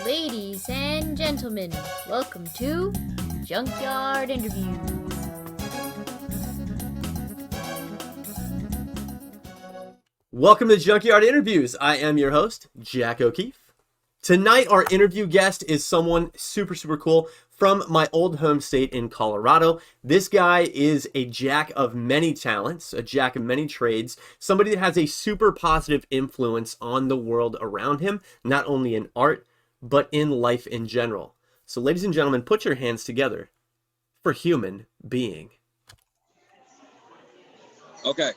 Ladies and gentlemen, welcome to Junkyard Interviews. Welcome to Junkyard Interviews. I am your host, Jack O'Keefe. Tonight, our interview guest is someone super cool from my old home state in Colorado. This guy is a jack of many talents, a jack of many trades, somebody that has a super positive influence on the world around him, not only in art, but in life in general. So, ladies and gentlemen, put your hands together for Human Being. Okay.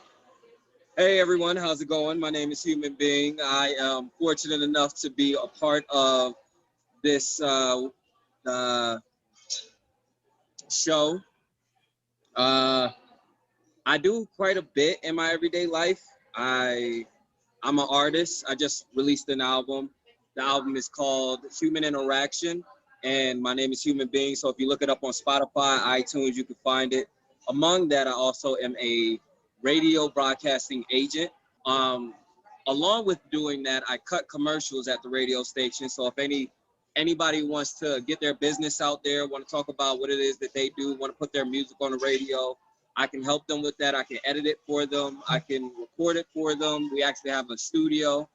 Hey everyone, how's it going? My name is Human Being. I am fortunate enough to be a part of this show. I do quite a bit in my everyday life. I'm an artist. I just released an album. The album is called Human Interaction, and my name is Human Being. So if you look it up on Spotify, iTunes, you can find it. Among that, I also am a radio broadcasting agent. Along with doing that, I cut commercials at the radio station. So if anybody wants to get their business out there, want to talk about what it is that they do, want to put their music on the radio, I can help them with that. I can edit it for them. I can record it for them. We actually have a studio.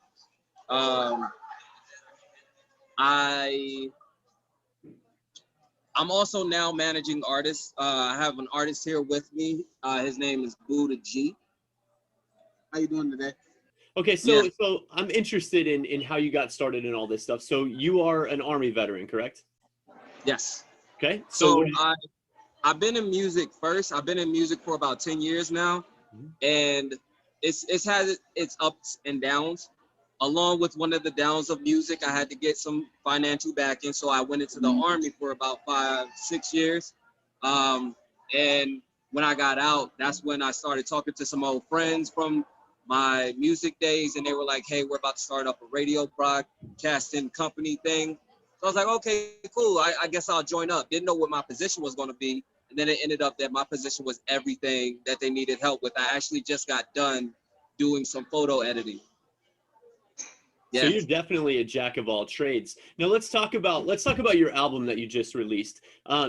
I'm also now managing artists. I have an artist here with me. His name is Buddha G. How you doing today? Okay, so I'm interested in how you got started in all this stuff. So you are an Army veteran, correct? Yes. Okay. So I've been in music first. I've been in music for about 10 years now, and it's had its ups and downs. Along with one of the downs of music, I had to get some financial backing, so I went into the Army for about 5-6 years. And when I got out, that's when I started talking to some old friends from my music days, and they were like, hey, we're about to start up a radio broadcasting company thing. So I was like, okay, cool, I guess I'll join up. Didn't know what my position was going to be, and then it ended up that my position was everything that they needed help with. I actually just got done doing some photo editing. So Yes. you're definitely a jack of all trades. Now let's talk about your album that you just released.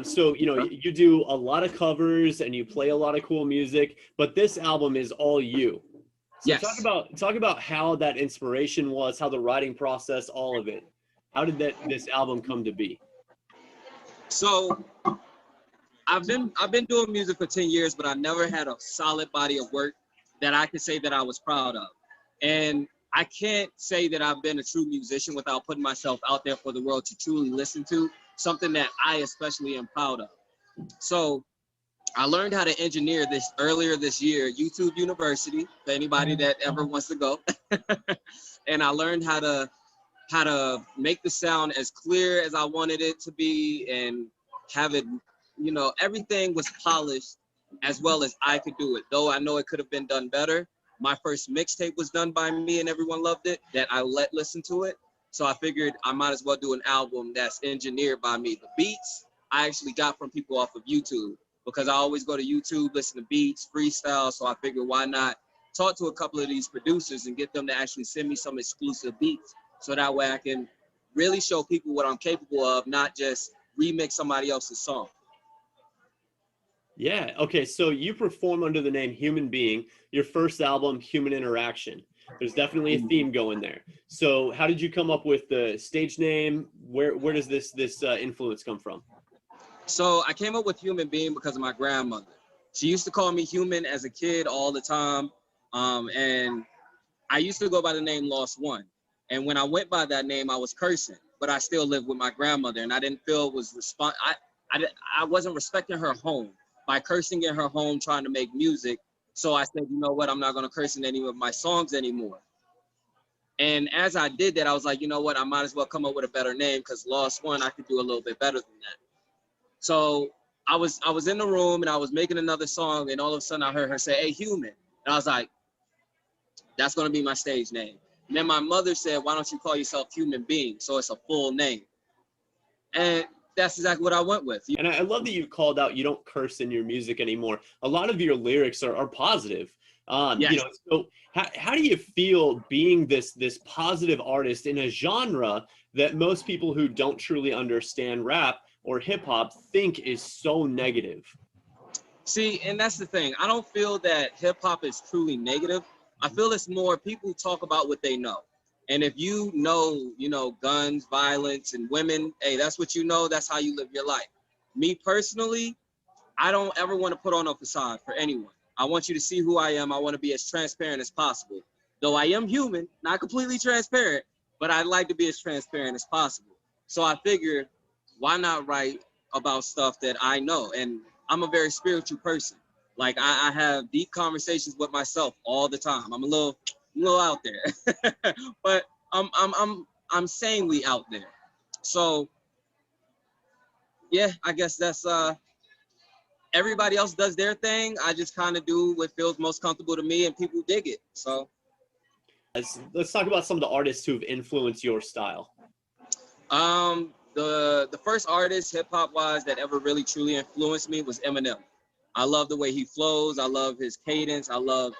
So you do a lot of covers and you play a lot of cool music, but this album is all you. So Yes. talk about how that inspiration was, how the writing process, all of it. How did this album come to be? So I've been doing music for 10 years, but I never had a solid body of work that I could say that I was proud of. And I can't say that I've been a true musician without putting myself out there for the world to truly listen to, something that I especially am proud of. So I learned how to engineer this earlier this year, YouTube University, for anybody that ever wants to go. And I learned how to make the sound as clear as I wanted it to be and have it, everything was polished as well as I could do it. Though I know it could have been done better. My first mixtape was done by me and everyone loved it, that I let listen to it. So I figured I might as well do an album that's engineered by me. The beats I actually got from people off of YouTube because I always go to YouTube, listen to beats, freestyle. So I figured why not talk to a couple of these producers and get them to actually send me some exclusive beats. So that way I can really show people what I'm capable of, not just remix somebody else's song. Yeah. Okay. So you perform under the name Human Being. Your first album, Human Interaction. There's definitely a theme going there. So how did you come up with the stage name? Where does this influence come from? So I came up with Human Being because of my grandmother. She used to call me Human as a kid all the time. And I used to go by the name Lost One. And when I went by that name, I was cursing, but I still lived with my grandmother and I didn't feel it was I wasn't respecting her home by cursing in her home, trying to make music. So I said, you know what, I'm not going to curse in any of my songs anymore. And as I did that, I was like, you know what, I might as well come up with a better name because Lost One, I could do a little bit better than that. So I was in the room and I was making another song and all of a sudden I heard her say, hey, Human. And I was like, that's going to be my stage name. And then my mother said, why don't you call yourself Human Being? So it's a full name. And that's exactly what I went with. And I love that you've called out you don't curse in your music anymore. A lot of your lyrics are positive. Yes. So how do you feel being this positive artist in a genre that most people who don't truly understand rap or hip hop think is so negative? See, and that's the thing. I don't feel that hip hop is truly negative. I feel it's more people talk about what they know. And if you know, guns, violence, and women, hey, that's what you know. That's how you live your life. Me personally, I don't ever want to put on a facade for anyone. I want you to see who I am. I want to be as transparent as possible. Though I am human, not completely transparent, but I'd like to be as transparent as possible. So I figured, why not write about stuff that I know? And I'm a very spiritual person. Like I have deep conversations with myself all the time. I'm a little out there, but I'm sanely out there. So yeah, I guess that's everybody else does their thing. I just kind of do what feels most comfortable to me, and people dig it. So Let's talk about some of the artists who've influenced your style. The first artist hip hop wise that ever really truly influenced me was Eminem. I love the way he flows. I love his cadence. I love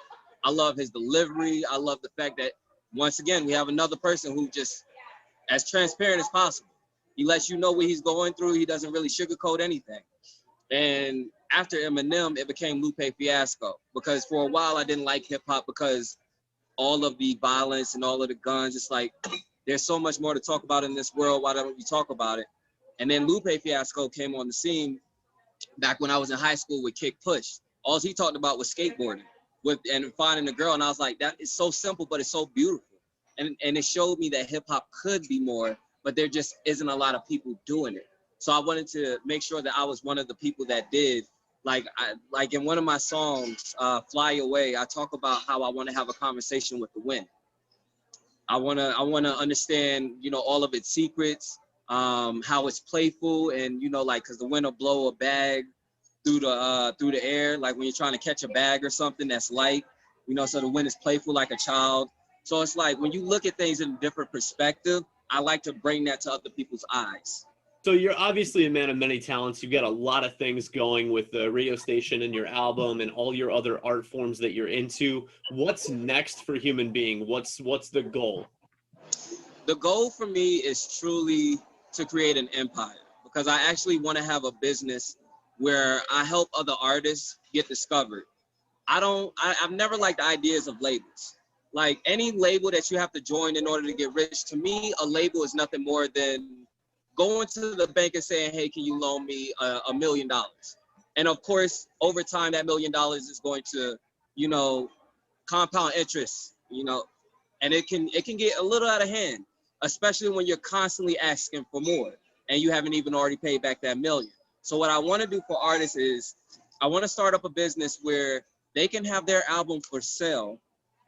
his delivery. I love the fact that once again we have another person who just as transparent as possible. He lets you know what he's going through. He doesn't really sugarcoat anything. And after Eminem, it became Lupe Fiasco, because for a while I didn't like hip hop because all of the violence and all of the guns. It's like there's so much more to talk about in this world. Why don't we talk about it? And then Lupe Fiasco came on the scene back when I was in high school with Kick Push. All he talked about was skateboarding and finding a girl. And I was like, that is so simple, but it's so beautiful. And it showed me that hip hop could be more, but there just isn't a lot of people doing it. So I wanted to make sure that I was one of the people that did. Like in one of my songs, Fly Away, I talk about how I want to have a conversation with the wind. I want to understand, all of its secrets, how it's playful, and because the wind will blow a bag through the air, like when you're trying to catch a bag or something that's light, so the wind is playful like a child. So it's like when you look at things in a different perspective, I like to bring that to other people's eyes. So you're obviously a man of many talents. You've got a lot of things going with the radio station and your album and all your other art forms that you're into. What's next for Human Being? What's the goal? The goal for me is truly to create an empire, because I actually want to have a business where I help other artists get discovered. I've never liked ideas of labels. Like any label that you have to join in order to get rich, to me, a label is nothing more than going to the bank and saying, hey, can you loan me $1 million? And of course, over time, that $1 million is going to, compound interest, and it can get a little out of hand, especially when you're constantly asking for more and you haven't even already paid back that $1 million. So what I want to do for artists is I want to start up a business where they can have their album for sale,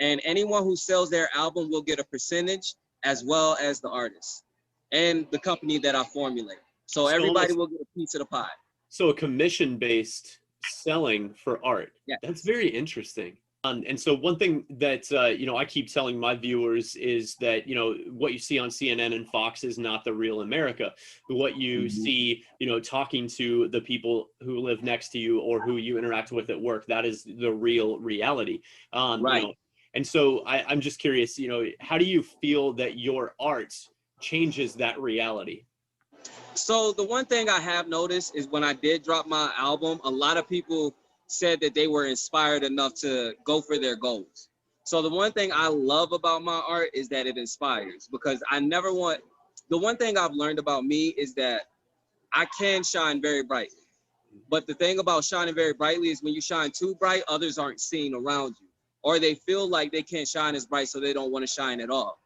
and anyone who sells their album will get a percentage, as well as the artist and the company that I formulate. So everybody will get a piece of the pie. So a commission-based selling for art. Yeah. That's very interesting. And so one thing that, I keep telling my viewers is that, what you see on CNN and Fox is not the real America. What you see, talking to the people who live next to you or who you interact with at work, that is the real reality. Right. And so I'm just curious, how do you feel that your art changes that reality? So the one thing I have noticed is when I did drop my album, a lot of people said that they were inspired enough to go for their goals. So the one thing I love about my art is that it inspires, because the one thing I've learned about me is that I can shine very brightly. But the thing about shining very brightly is when you shine too bright, others aren't seen around you, or they feel like they can't shine as bright, so they don't want to shine at all.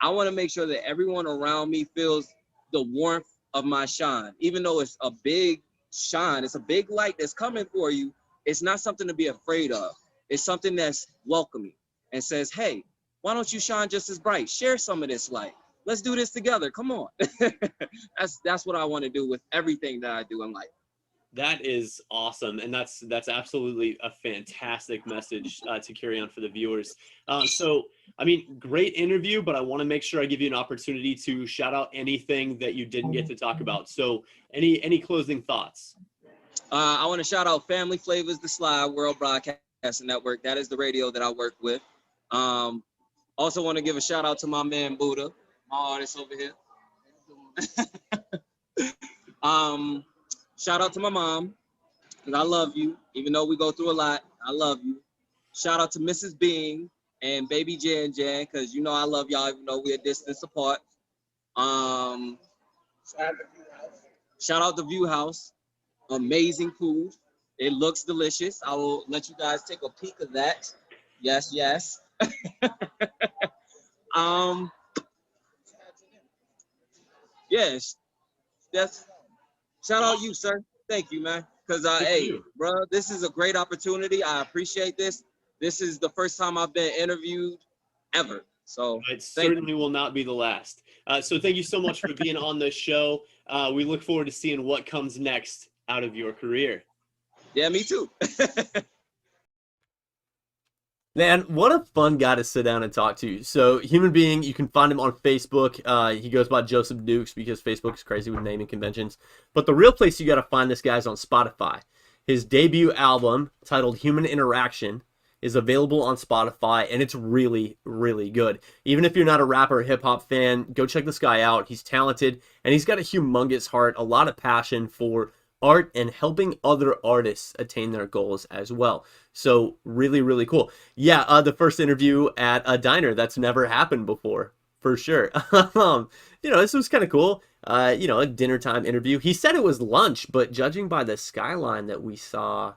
I want to make sure that everyone around me feels the warmth of my shine. Even though it's a big shine, it's a big light that's coming for you, it's not something to be afraid of. It's something that's welcoming and says, hey, why don't you shine just as bright? Share some of this light. Let's do this together. Come on. That's what I want to do with everything that I do in life. That is awesome. And that's absolutely a fantastic message to carry on for the viewers. Great interview, but I want to make sure I give you an opportunity to shout out anything that you didn't get to talk about. So any closing thoughts? I want to shout out Family Flavors, The Sly, World Broadcasting Network. That is the radio that I work with. Also want to give a shout out to my man Buddha, my artist over here. Shout out to my mom, because I love you. Even though we go through a lot, I love you. Shout out to Mrs. Bing and baby Jan Jan, because you know I love y'all even though we're a distance apart. Shout out to View House. Amazing food. It looks delicious. I will let you guys take a peek of that. Yes, yes. Yes. That's shout out you, sir. Thank you, man. Because hey, bro, this is a great opportunity. I appreciate this. This is the first time I've been interviewed ever. So it certainly will not be the last. So thank you so much for being on the show. We look forward to seeing what comes next out of your career. Yeah, me too. Man, what a fun guy to sit down and talk to. So, human being, you can find him on Facebook. He goes by Joseph Dukes because Facebook is crazy with naming conventions. But the real place you got to find this guy is on Spotify. His debut album, titled Human Interaction, is available on Spotify, and it's really, really good. Even if you're not a rapper or hip-hop fan, go check this guy out. He's talented, and he's got a humongous heart, a lot of passion for art and helping other artists attain their goals as well. So really, really cool. Yeah, the first interview at a diner, that's never happened before, for sure. This was kind of cool. A dinner time interview. He said it was lunch, but judging by the skyline that we saw,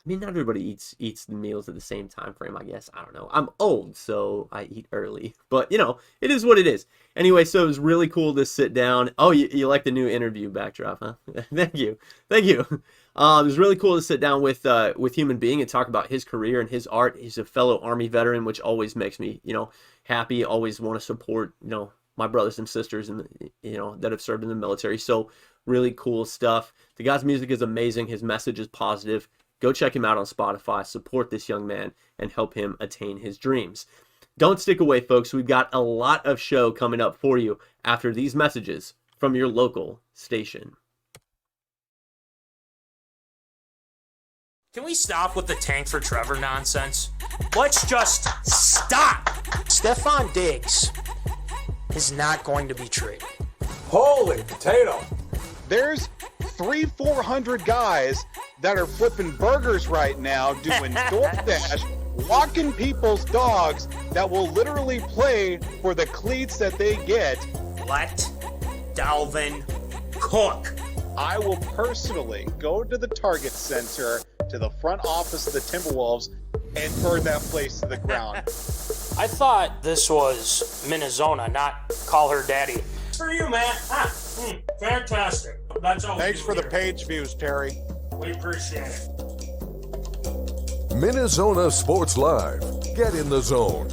I mean, not everybody eats the meals at the same time frame, I guess. I don't know. I'm old, so I eat early. But, it is what it is. Anyway, so it was really cool to sit down. Oh, you like the new interview backdrop, huh? Thank you. It was really cool to sit down with Human Being and talk about his career and his art. He's a fellow Army veteran, which always makes me, happy. Always want to support, my brothers and sisters and that have served in the military. So really cool stuff. The guy's music is amazing. His message is positive. Go check him out on Spotify, support this young man, and help him attain his dreams. Don't stick away, folks. We've got a lot of show coming up for you after these messages from your local station. Can we stop with the tank for Trevor nonsense? Let's just stop! Stefon Diggs is not going to be traded. Holy potato. There's 400 guys that are flipping burgers right now, doing DoorDash, walking people's dogs that will literally play for the cleats that they get. Let Dalvin cook. I will personally go to the Target Center, to the front office of the Timberwolves, and burn that place to the ground. I thought this was Minnesota, not call her daddy. For you, man. Fantastic. That's all. Thanks for the page views, Terry. We appreciate it. Minnesota Sports Live. Get in the zone.